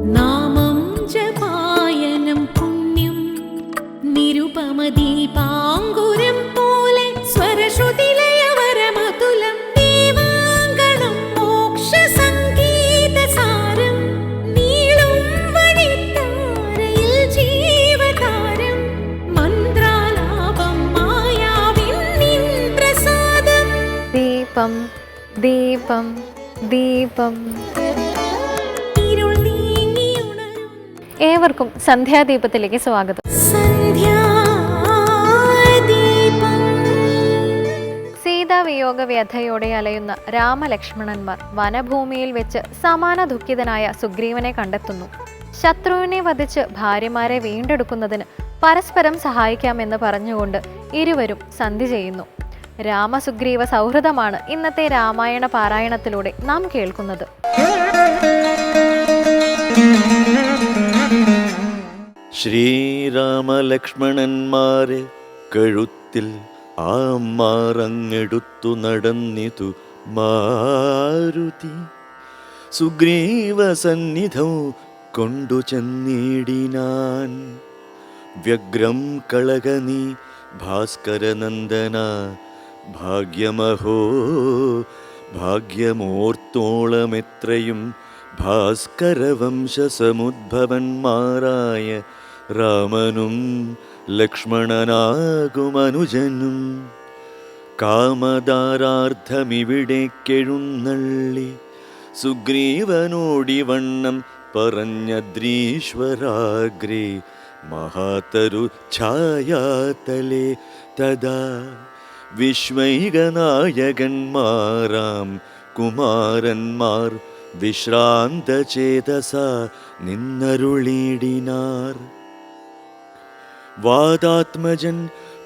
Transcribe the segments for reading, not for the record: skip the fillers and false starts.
നാമം ജപായനം പുണ്യം നിരുപമദീപാങ്കുരം പോലെ സ്വരശ്രുതിലയവരമതുലം ദീവാങ്കണം മോക്ഷസംഗീതസാരം നീളും വഴിത്താരയിൽ ജീവതാരം മന്ത്രാലാപം മായാവിൻ നിൻ പ്രസാദം. ദീപം ദീപം ദീപം. ഏവർക്കും സന്ധ്യാദീപത്തിലേക്ക് സ്വാഗതം. സീതാവിയോഗ വ്യഥയോടെ അലയുന്ന രാമലക്ഷ്മണന്മാർ വനഭൂമിയിൽ വെച്ച് സമാന ദുഃഖിതനായ സുഗ്രീവനെ കണ്ടെത്തുന്നു. ശത്രുവിനെ വധിച്ച് ഭാര്യമാരെ വീണ്ടെടുക്കുന്നതിന് പരസ്പരം സഹായിക്കാമെന്ന് പറഞ്ഞുകൊണ്ട് ഇരുവരും സന്ധി ചെയ്യുന്നു. രാമസുഗ്രീവ സൗഹൃദമാണ് ഇന്നത്തെ രാമായണ പാരായണത്തിലൂടെ നാം കേൾക്കുന്നത്. ശ്രീരാമലക്ഷ്മണന്മാരെ കഴുത്തിൽ ആമാറങ്ങെടുത്തു നടന്നിതു മാരുതി. സുഗ്രീവ സന്നിധൗ കൊണ്ടു ചെന്നിടിനാൻ. വ്യഗ്രം കളകനീ ഭാസ്കരനന്ദന ഭാഗ്യമഹോ ഭാഗ്യമോർത്തോളമെത്രയും ഭാസ്കരവംശസമുദ്ഭവന്മാരായ രാമനും ലക്ഷ്മണനാകുമനുജനും കാമദാരാർത്ഥമിവിടേക്കെഴുന്നള്ളി സുഗ്രീവനോടിവണ്ണം പറഞ്ഞദ്രീശ്വരാഗ്രേ മഹാതരു ഛായാതലേ. തഥാ വിശ്വൈകനായകന്മാരാം കുമാരന്മാർ വിശ്രാന്തചേതസ നിന്നരുളിടിനാർ. വാദാത്മജൻ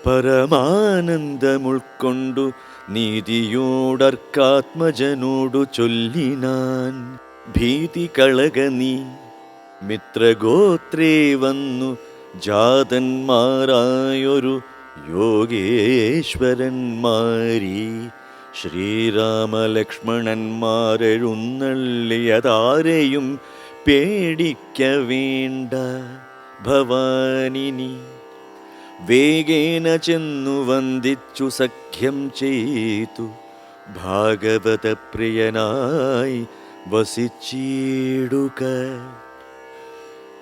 പരമാനന്ദമുൾക്കൊണ്ടു നീതിയോടർക്കാത്മജനോടു ചൊല്ലിനാൻ. ഭീതി കളകനീ മിത്രഗോത്രേ വന്നു ജാതന്മാരായൊരു യോഗേശ്വരന്മാരീ ശ്രീരാമലക്ഷ്മണന്മാരെഴുന്നള്ളിയതാരെയും പേടിക്ക വേണ്ട ഭവാനിനി. വേഗേന ചെന്നു വന്ദിച്ചു സഖ്യം ചെയ്തു ഭാഗവത പ്രിയനായി വസിച്ചിടുക.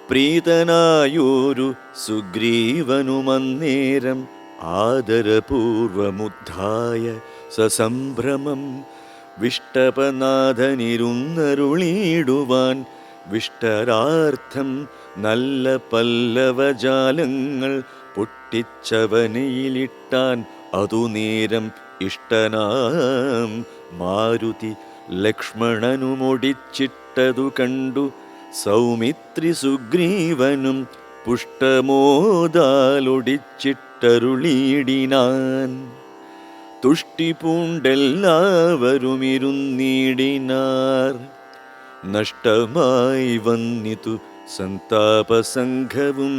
പ്രീതനായൊരു സുഗ്രീവനുമന്നേരം ആദരപൂർവമുദ്ധായ സസംഭ്രമം വിഷ്ടപനാഥനിരുന്നരുളിടുവാൻ. വിഷ്ടരാർത്ഥം നല്ല പല്ലവജാലങ്ങൾ പൊട്ടിച്ചവനയിലിട്ടാൻ. അതു നേരം ഇഷ്ടനാം മാരുതി ലക്ഷ്മണനുമൊടിച്ചിട്ടതു കണ്ടു സൗമിത്രി സുഗ്രീവനും പുഷ്ടമോദാലൊടിച്ചിട്ടരുളിടിനാൻ. തുഷ്ടി പൂണ്ടെല്ലാവരുമിരുന്നിടിനാർ. നഷ്ടമായി വന്നിതു സന്താപസംഘവും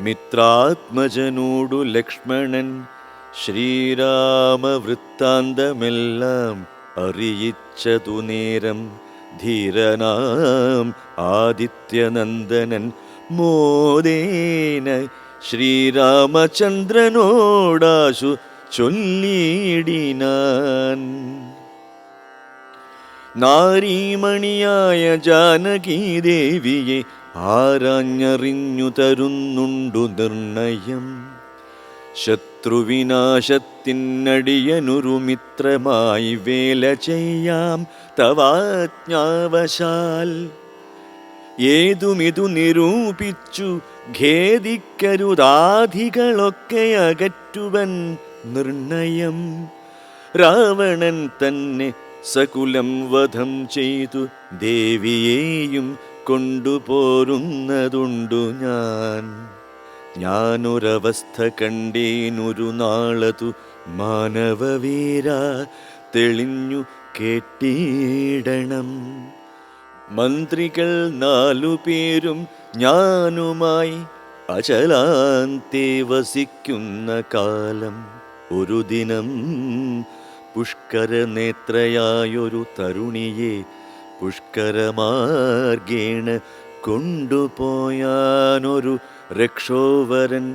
മിത്രാത്മജനോടു ലക്ഷ്മണൻ ശ്രീരാമവൃത്താന്തമെല്ലാം അറിയിച്ചതു നേരം. ധീരനാം ആദിത്യനന്ദനൻ മോദേന ശ്രീരാമചന്ദ്രനോടാശു ചൊല്ലിയിടിനാൻ. നാരീമണിയായ ജാനകീദേവിയെ ആരാഞ്ഞറിഞ്ഞു തരുന്നുണ്ടു നിർണയം. ശത്രുവിനാശത്തിനടിയനൊരു മിത്രമായി വേല ചെയ്യാം തവാജ്ഞാവശാൽ. ഏതുമിതു നിരൂപിച്ചു ഖേദിക്കരുതാധികളൊക്കെ അകറ്റുവൻ നിർണയം. രാവണൻ തന്നെ സകുലം വധം ചെയ്തു ദേവിയെയും കൊണ്ടുപോരുന്നതുണ്ടു ഞാൻ. ഞാനൊരവസ്ഥ കണ്ടേനൊരു നാളതു മാനവവീര തെളിഞ്ഞു കേട്ടിടണം. മന്ത്രികൾ 4 പേരും ഞാനുമായി അചലാന്തെ വസിക്കുന്ന കാലം. ഒരു ദിനം പുഷ്കരനേത്രയായൊരു തരുണിയെ പുഷ്കരമാർഗേണ കൊണ്ടുപോയാനൊരു രക്ഷോവരൻ,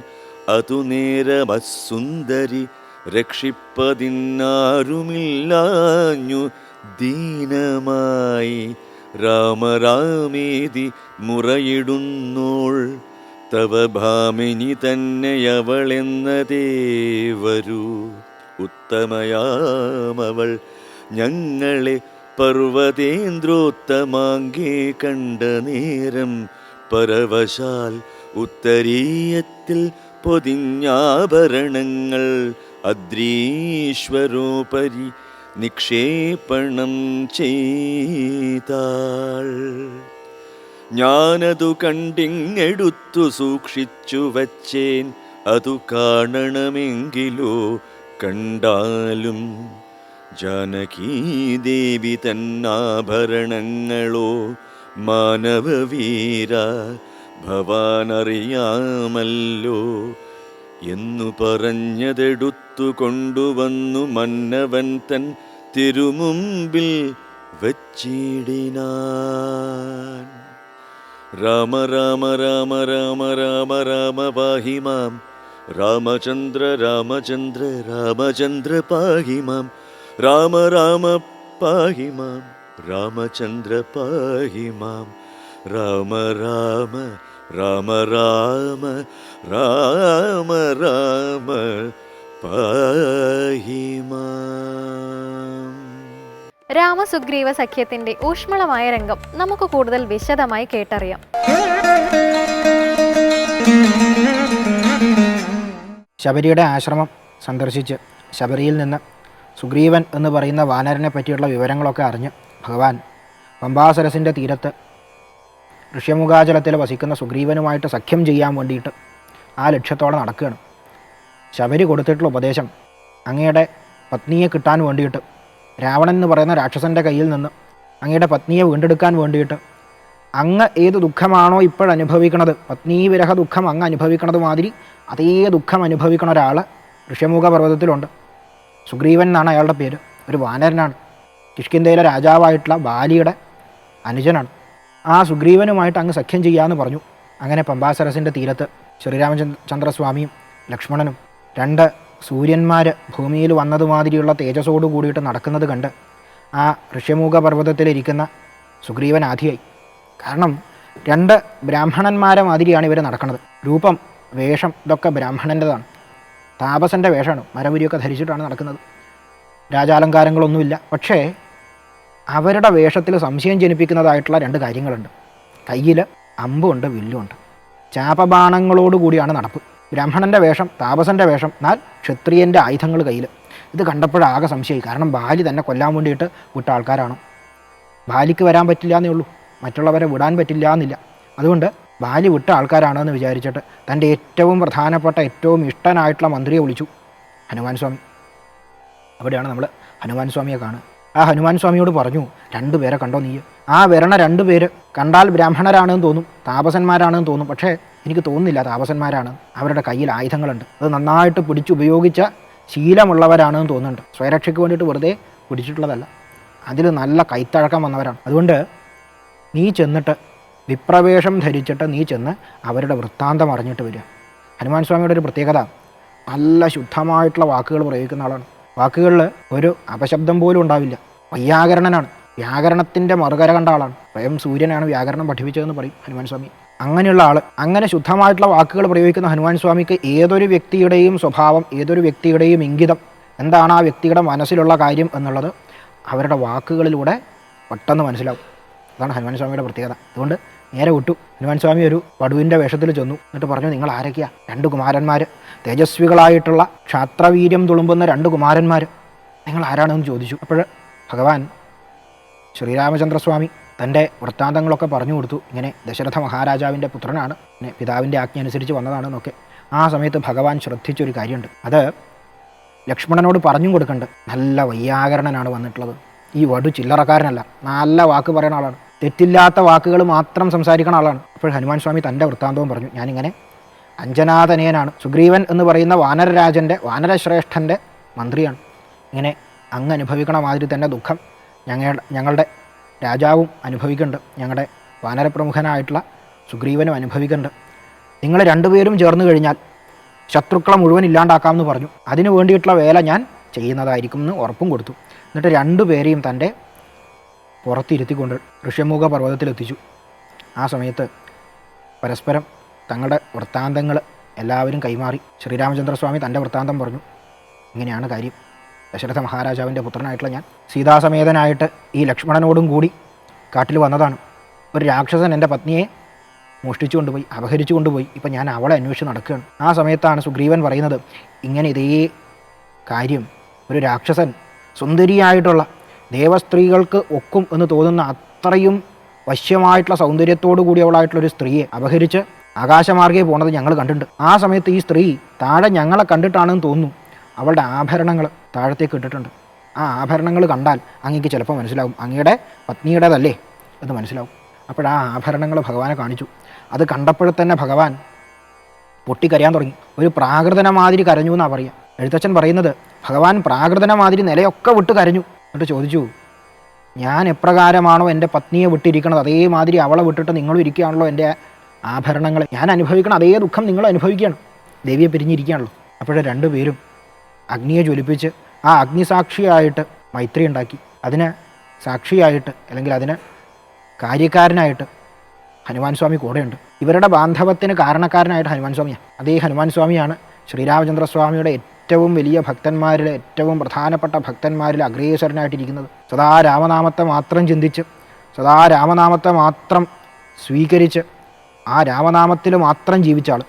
അതു നേരമസുന്ദരി രക്ഷിപ്പതിന്നാരുമില്ലാഞ്ഞു ദീനമായി രാമരാമേതി മുറയിടുന്നോൾ. തവ ഭാമിനി തന്നെയവളെന്നതേ വരൂ. ഉത്തമയാമവൾ ഞങ്ങളെ പർവ്വതേന്ദ്രോത്തമാങ്കേ കണ്ട നേരം പരവശാൽ ഉത്തരീയത്തിൽ പൊതിഞ്ഞാഭരണങ്ങൾ അദ്രീശ്വരോപരി നിക്ഷേപണം ചെയ്താൾ. ഞാനതു കണ്ടിങ്ങെടുത്തു സൂക്ഷിച്ചു വച്ചേൻ, അതു കാണണമെങ്കിലോ കണ്ടാലും. ജാനകീദേവി തന്നാഭരണങ്ങളോ മാനവവീര ഭവാനറിയാമല്ലോ എന്നു പറഞ്ഞതെടുത്തു കൊണ്ടുവന്നു മന്നവൻ തൻ തിരുമുമ്പിൽ വച്ചിടിനാൻ. രാമ രാമ രാമ രാമ രാമ രാമ പാഹി മാം, രാമചന്ദ്ര രാമചന്ദ്ര രാമചന്ദ്ര പാഹി മാം, രാമ രാമ പാഹി മാം, രാമചന്ദ്ര പാഹി മാം, രാമ രാമ രാമ രാമ രാമ രാമ പാഹി മാം. രാമസുഗ്രീവ സഖ്യത്തിന്റെ ഊഷ്മളമായ രംഗം നമുക്ക് കൂടുതൽ വിശദമായി കേട്ടറിയാം. ശബരിയുടെ ആശ്രമം സന്ദർശിച്ച് ശബരിയിൽ നിന്ന് സുഗ്രീവൻ എന്ന് പറയുന്ന വാനരനെ പറ്റിയുള്ള വിവരങ്ങളൊക്കെ അറിഞ്ഞ് ഭഗവാൻ പമ്പാസരസിൻ്റെ തീരത്ത് ഋഷ്യമുഖാചലത്തിൽ വസിക്കുന്ന സുഗ്രീവനുമായിട്ട് സഖ്യം ചെയ്യാൻ വേണ്ടിയിട്ട് ആ ലക്ഷ്യത്തോടെ നടക്കുകയാണ്. ശബരി കൊടുത്തിട്ടുള്ള ഉപദേശം അങ്ങയുടെ പത്നിയെ കിട്ടാൻ വേണ്ടിയിട്ട് രാവണൻ എന്ന് പറയുന്ന രാക്ഷസൻ്റെ കയ്യിൽ നിന്ന് അങ്ങയുടെ പത്നിയെ വീണ്ടെടുക്കാൻ വേണ്ടിയിട്ട് അങ്ങ് ഏത് ദുഃഖമാണോ ഇപ്പോഴനുഭവിക്കണത്, പത്നീവിരഹ ദുഃഖം അങ്ങ് അനുഭവിക്കണത് മാതിരി അതേ ദുഃഖം അനുഭവിക്കണ ഒരാൾ ഋഷ്യമുഖ പർവ്വതത്തിലുണ്ട്. സുഗ്രീവൻ എന്നാണ് അയാളുടെ പേര്. ഒരു വാനരനാണ്. കിഷ്കിന്ധയിലെ രാജാവായിട്ടുള്ള ബാലിയുടെ അനുജനാണ്. ആ സുഗ്രീവനുമായിട്ട് അങ്ങ് സഖ്യം ചെയ്യാമെന്ന് പറഞ്ഞു. അങ്ങനെ പമ്പാസരസിൻ്റെ തീരത്ത് ശ്രീരാമചന്ദ്രസ്വാമിയും ലക്ഷ്മണനും രണ്ട് സൂര്യന്മാർ ഭൂമിയിൽ വന്നതുമാതിരിയുള്ള തേജസ്സോടു കൂടിയിട്ട് നടക്കുന്നത് കണ്ട് ആ ഋഷ്യമുഖ പർവ്വതത്തിലിരിക്കുന്ന സുഗ്രീവൻ ആധിയായി. കാരണം രണ്ട് ബ്രാഹ്മണന്മാരെ മാതിരിയാണ് ഇവർ നടക്കുന്നത്. രൂപം, വേഷം ഇതൊക്കെ ബ്രാഹ്മണൻ്റെതാണ്. താപസൻ്റെ വേഷമാണ്. മരമുരിയൊക്കെ ധരിച്ചിട്ടാണ് നടക്കുന്നത്. രാജാലങ്കാരങ്ങളൊന്നുമില്ല. പക്ഷേ അവരുടെ വേഷത്തിൽ സംശയം ജനിപ്പിക്കുന്നതായിട്ടുള്ള രണ്ട് കാര്യങ്ങളുണ്ട്. കയ്യിൽ അമ്പുണ്ട്, വില്ലുണ്ട്. ചാപബാണങ്ങളോടുകൂടിയാണ് നടപ്പ്. ബ്രാഹ്മണൻ്റെ വേഷം, താപസൻ്റെ വേഷം, എന്നാൽ ക്ഷത്രിയൻ്റെ ആയുധങ്ങൾ കയ്യിൽ. ഇത് കണ്ടപ്പോഴാകെ സംശയമായി. കാരണം ബാലി തന്നെ കൊല്ലാൻ വേണ്ടിയിട്ട് വിട്ട ആൾക്കാരാണ്. ബാലിക്ക് വരാൻ പറ്റില്ല എന്നേ ഉള്ളൂ, മറ്റുള്ളവരെ വിടാൻ പറ്റില്ല എന്നില്ല. അതുകൊണ്ട് ബാലി വിട്ട ആൾക്കാരാണെന്ന് വിചാരിച്ചിട്ട് തൻ്റെ ഏറ്റവും പ്രധാനപ്പെട്ട ഏറ്റവും ഇഷ്ടനായിട്ടുള്ള മന്ത്രിയെ വിളിച്ചു, ഹനുമാൻ സ്വാമി. അവിടെയാണ് നമ്മൾ ഹനുമാൻ സ്വാമിയെ കാണുക. ആ ഹനുമാൻ സ്വാമിയോട് പറഞ്ഞു, രണ്ടുപേരെ കണ്ടോ നീ? ആ വരണ രണ്ടുപേര് കണ്ടാൽ ബ്രാഹ്മണരാണെന്ന് തോന്നും, താപസന്മാരാണെന്ന് തോന്നും. പക്ഷേ എനിക്ക് തോന്നുന്നില്ല താപസന്മാരാണ്. അവരുടെ കയ്യിൽ ആയുധങ്ങളുണ്ട്. അത് നന്നായിട്ട് പിടിച്ചുപയോഗിച്ച ശീലമുള്ളവരാണെന്ന് തോന്നുന്നുണ്ട്. സ്വയരക്ഷയ്ക്ക് വേണ്ടിയിട്ട് വെറുതെ പിടിച്ചിട്ടുള്ളതല്ല. അതിൽ നല്ല കൈത്തഴക്കം വന്നവരാണ്. അതുകൊണ്ട് നീ ചെന്നിട്ട് വിപ്രവേഷം ധരിച്ചിട്ട് നീ ചെന്ന് അവരുടെ വൃത്താന്തം അറിഞ്ഞിട്ട് വരിക. ഹനുമാൻ സ്വാമിയുടെ ഒരു പ്രത്യേകത, നല്ല ശുദ്ധമായിട്ടുള്ള വാക്കുകൾ പ്രയോഗിക്കുന്ന ആളാണ്. വാക്കുകളിൽ ഒരു അപശബ്ദം പോലും ഉണ്ടാവില്ല. വൈയാകരണനാണ്. വ്യാകരണത്തിൻ്റെ മറുകര കണ്ട ആളാണ്. സ്വയം സൂര്യനാണ് വ്യാകരണം പഠിപ്പിച്ചതെന്ന് പറയും ഹനുമാൻ സ്വാമി. അങ്ങനെയുള്ള ആൾ, അങ്ങനെ ശുദ്ധമായിട്ടുള്ള വാക്കുകൾ പ്രയോഗിക്കുന്ന ഹനുമാൻ സ്വാമിക്ക് ഏതൊരു വ്യക്തിയുടെയും സ്വഭാവം, ഏതൊരു വ്യക്തിയുടെയും ഇംഗിതം, എന്താണ് ആ വ്യക്തിയുടെ മനസ്സിലുള്ള കാര്യം എന്നുള്ളത് അവരുടെ വാക്കുകളിലൂടെ പെട്ടെന്ന് മനസ്സിലാവും. അതാണ് ഹനുമാൻ സ്വാമിയുടെ പ്രത്യേകത. അതുകൊണ്ട് നേരെ വിട്ടു. ഹനുമാൻ സ്വാമി ഒരു വടുവിൻ്റെ വേഷത്തിൽ ചെന്നു. എന്നിട്ട് പറഞ്ഞു, നിങ്ങൾ ആരൊക്കെയാണ്? രണ്ട് കുമാരന്മാർ, തേജസ്വികളായിട്ടുള്ള ക്ഷാത്രവീര്യം തുളുമ്പുന്ന രണ്ട് കുമാരന്മാർ, നിങ്ങൾ ആരാണെന്ന് ചോദിച്ചു. അപ്പോൾ ഭഗവാൻ ശ്രീരാമചന്ദ്രസ്വാമി തൻ്റെ വൃത്താന്തങ്ങളൊക്കെ പറഞ്ഞു കൊടുത്തു. ഇങ്ങനെ ദശരഥ മഹാരാജാവിൻ്റെ പുത്രനാണ്, പിന്നെ പിതാവിൻ്റെ ആജ്ഞ അനുസരിച്ച് വന്നതാണെന്നൊക്കെ. ആ സമയത്ത് ഭഗവാൻ ശ്രദ്ധിച്ചൊരു കാര്യമുണ്ട്. അത് ലക്ഷ്മണനോട് പറഞ്ഞും കൊടുക്കുന്നുണ്ട്. നല്ല വൈയാകരണനാണ് വന്നിട്ടുള്ളത്. ഈ വടു ചില്ലറക്കാരനല്ല, നല്ല വാക്ക് പറയുന്ന ആളാണ്. തെറ്റില്ലാത്ത വാക്കുകൾ മാത്രം സംസാരിക്കുന്ന ആളാണ്. അപ്പോൾ ഹനുമാൻ സ്വാമി തൻ്റെ വൃത്താന്തവും പറഞ്ഞു. ഞാനിങ്ങനെ അഞ്ജനാതനയനാണ്. സുഗ്രീവൻ എന്ന് പറയുന്ന വാനരരാജൻ്റെ, വാനരശ്രേഷ്ഠൻ്റെ മന്ത്രിയാണ്. ഇങ്ങനെ അങ്ങ് അനുഭവിക്കണ മാതിരി തന്നെ ദുഃഖം ഞങ്ങളുടെ രാജാവും അനുഭവിക്കുന്നുണ്ട്. ഞങ്ങളുടെ വാനരപ്രമുഖനായിട്ടുള്ള സുഗ്രീവനും അനുഭവിക്കുന്നുണ്ട്. നിങ്ങൾ രണ്ടുപേരും ചേർന്ന് കഴിഞ്ഞാൽ ശത്രുക്കളെ മുഴുവൻ ഇല്ലാണ്ടാക്കാമെന്ന് പറഞ്ഞു. അതിനു വേണ്ടിയിട്ടുള്ള വേല ഞാൻ ചെയ്യുന്നതായിരിക്കും എന്ന് ഉറപ്പും കൊടുത്തു. എന്നിട്ട് രണ്ടുപേരെയും തൻ്റെ പുറത്തിരുത്തിക്കൊണ്ട് ഋഷ്യമുഖ പർവ്വതത്തിലെത്തിച്ചു. ആ സമയത്ത് പരസ്പരം തങ്ങളുടെ വൃത്താന്തങ്ങൾ എല്ലാവരും കൈമാറി. ശ്രീരാമചന്ദ്രസ്വാമി തൻ്റെ വൃത്താന്തം പറഞ്ഞു. ഇങ്ങനെയാണ് കാര്യം. ദശരഥ മഹാരാജാവിൻ്റെ പുത്രനായിട്ടുള്ള ഞാൻ സീതാസമേതനായിട്ട് ഈ ലക്ഷ്മണനോടും കൂടി കാട്ടിൽ വന്നതാണ്. ഒരു രാക്ഷസൻ എൻ്റെ പത്നിയെ മോഷ്ടിച്ചു കൊണ്ടുപോയി, അപഹരിച്ചു കൊണ്ടുപോയി. ഇപ്പം ഞാൻ അവളെ അന്വേഷിച്ച് നടക്കുകയാണ്. ആ സമയത്താണ് സുഗ്രീവൻ പറയുന്നത്, ഇങ്ങനെ ഇതേ കാര്യം ഒരു രാക്ഷസൻ സുന്ദരിയായിട്ടുള്ള ദേവസ്ത്രീകൾക്ക് ഒക്കും എന്ന് തോന്നുന്ന അത്രയും വശ്യമായിട്ടുള്ള സൗന്ദര്യത്തോടു കൂടിയവളായിട്ടുള്ളൊരു സ്ത്രീയെ അപഹരിച്ച് ആകാശമാർഗേ പോണത് ഞങ്ങൾ കണ്ടിട്ടുണ്ട്. ആ സമയത്ത് ഈ സ്ത്രീ താഴെ ഞങ്ങളെ കണ്ടിട്ടാണെന്ന് തോന്നുന്നു അവളുടെ ആഭരണങ്ങൾ താഴത്തേക്ക് ഇട്ടിട്ടുണ്ട്. ആ ആഭരണങ്ങൾ കണ്ടാൽ അങ്ങേക്ക് ചിലപ്പോൾ മനസ്സിലാവും അങ്ങയുടെ പത്നിയുടേതല്ലേ എന്ന് മനസ്സിലാവും. അപ്പോഴാ ആഭരണങ്ങൾ ഭഗവാനെ കാണിച്ചു. അത് കണ്ടപ്പോൾ തന്നെ ഭഗവാൻ പൊട്ടിക്കരയാൻ തുടങ്ങി. ഒരു പ്രാകൃതന മാതിരി കരഞ്ഞു എന്നാണ് പറയുക. എഴുത്തച്ഛൻ പറയുന്നത് ഭഗവാൻ പ്രാകൃതന മാതിരി നിലയൊക്കെ വിട്ട് കരഞ്ഞു. എന്നിട്ട് ചോദിച്ചു, ഞാൻ എപ്രകാരമാണോ എൻ്റെ പത്നിയെ വിട്ടിരിക്കണത് അതേമാതിരി അവളെ വിട്ടിട്ട് നിങ്ങളും ഇരിക്കുകയാണല്ലോ. എൻ്റെ ആഭരണങ്ങൾ ഞാൻ അനുഭവിക്കണം അതേ ദുഃഖം നിങ്ങൾ അനുഭവിക്കുകയാണ്. ദേവിയെ പിരിഞ്ഞിരിക്കുകയാണല്ലോ. അപ്പോഴേ രണ്ടുപേരും അഗ്നിയെ ജ്വലിപ്പിച്ച് ആ അഗ്നിസാക്ഷിയായിട്ട് മൈത്രി ഉണ്ടാക്കി. അതിന് സാക്ഷിയായിട്ട് അല്ലെങ്കിൽ അതിന് കാര്യക്കാരനായിട്ട് ഹനുമാൻ സ്വാമി കൂടെയുണ്ട്. ഇവരുടെ ബാന്ധവത്തിന് കാരണക്കാരനായിട്ട് ഹനുമാൻ സ്വാമിയാണ്. അതേ ഹനുമാൻ സ്വാമിയാണ് ശ്രീരാമചന്ദ്രസ്വാമിയുടെ ഏറ്റവും വലിയ ഭക്തന്മാരിൽ, ഏറ്റവും പ്രധാനപ്പെട്ട ഭക്തന്മാരിൽ അഗ്രേസരനായിട്ടിരിക്കുന്നത്. സദാ രാമനാമത്തെ മാത്രം ചിന്തിച്ച്, സദാ രാമനാമത്തെ മാത്രം സ്വീകരിച്ച്, ആ രാമനാമത്തിൽ മാത്രം ജീവിച്ച ആൾ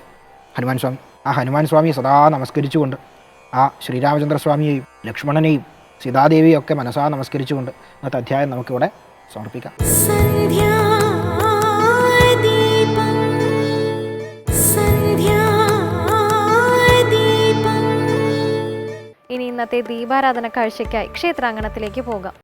ഹനുമാൻ സ്വാമി. ആ ഹനുമാൻ സ്വാമിയെ സദാ നമസ്കരിച്ചുകൊണ്ട് ആ ശ്രീരാമചന്ദ്രസ്വാമിയെയും ലക്ഷ്മണനെയും സീതാദേവിയും ഒക്കെ മനസ്സാ നമസ്കരിച്ചുകൊണ്ട് ഇന്നത്തെ അധ്യായം നമുക്കിവിടെ സമർപ്പിക്കാം. ഇനി ഇന്നത്തെ ദീപാരാധന കാഴ്ചയ്ക്കായി ക്ഷേത്രാങ്കണത്തിലേക്ക് പോകാം.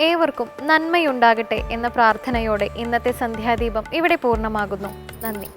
ഏവർക്കും നന്മയുണ്ടാകട്ടെ എന്ന പ്രാർത്ഥനയോടെ ഇന്നത്തെ സന്ധ്യാദീപം ഇവിടെ പൂർണ്ണമാകുന്നു. നന്ദി.